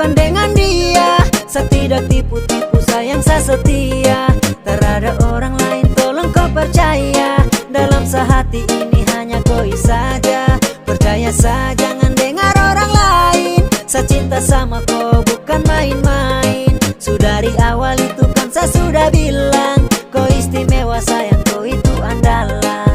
bukan dengan dia. Saya tidak tipu-tipu, sayang saya setia. Tak ada orang lain, tolong kau percaya. Dalam sehati ini hanya kau saja. Percaya saja, jangan dengar orang lain. Saya cinta sama kau bukan main-main. Sudah dari awal itu kan saya sudah bilang, kau istimewa sayang, kau itu andalan.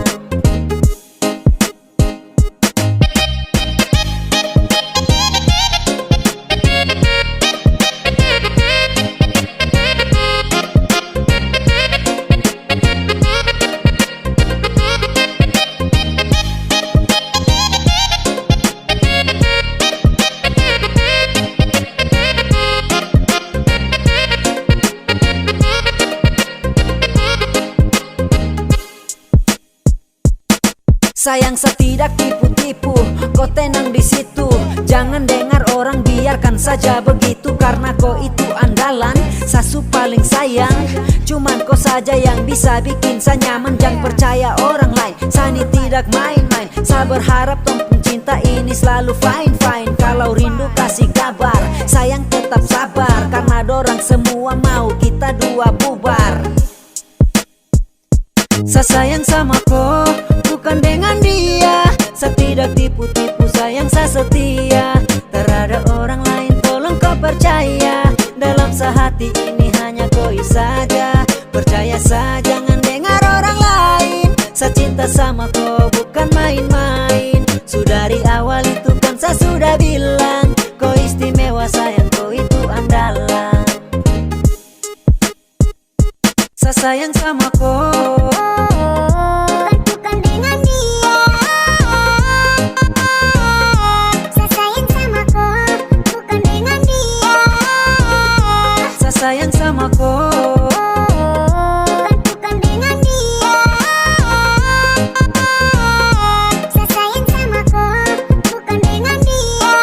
Sayang saya tidak tipu-tipu, kau tenang di situ. Jangan dengar orang, biarkan saja begitu. Karena kau itu andalan, Sasu paling sayang. Cuman kau saja yang bisa bikin saya nyaman. Jangan percaya orang lain, Sani tidak main-main. Saya berharap tentang cinta ini selalu fine-fine. Kalau rindu kasih kabar, sayang tetap sabar. Karena dorang semua mau kita dua bubar. Saya sayang sama kau bukan dengan dia. Saya tidak tipu-tipu, sayang saya setia. Tak ada orang lain, tolong kau percaya. Dalam sehati ini hanya kau saja. Percaya saja, jangan dengar orang lain. Saya cinta sama kau bukan main-main. Sudah dari awal itu kan saya sudah bilang, kau istimewa sayang, kau itu andalan. Saya sayang sama kau. Sayang sama kau, bukan dengan dia. Saya sayang sama kau, bukan dengan dia.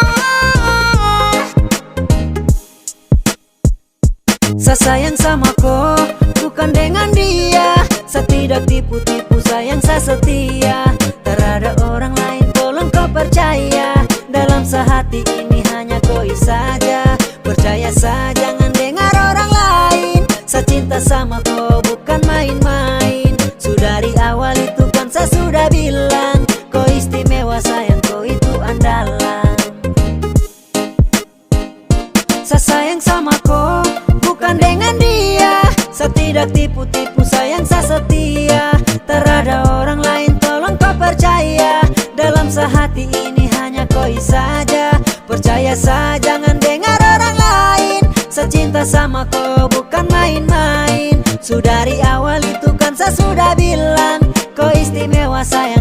Saya sayang sama kau bukan dengan dia. Saya tidak tipu-tipu, sayang saya setia. Tak ada orang lain, tolong kau percaya. Dalam sehati ini hanya kau saja. Percaya saja, jangan dengar orang lain. Saya cinta sama kau bukan main-main. Sudah dari awal itu kan saya sudah bilang, kau istimewa sayang, kau itu andalan. Saya sayang sama kau bukan dengan dia. Saya tidak tipu-tipu, sayang saya setia. Tak ada orang lain, tolong kau percaya. Dalam sehati ini hanya kau saja. Percaya saja, jangan dengar orang lain. Saya cinta sama kau bukan main-main. Sudah dari awal itu kan saya sudah bilang, kau istimewa sayang.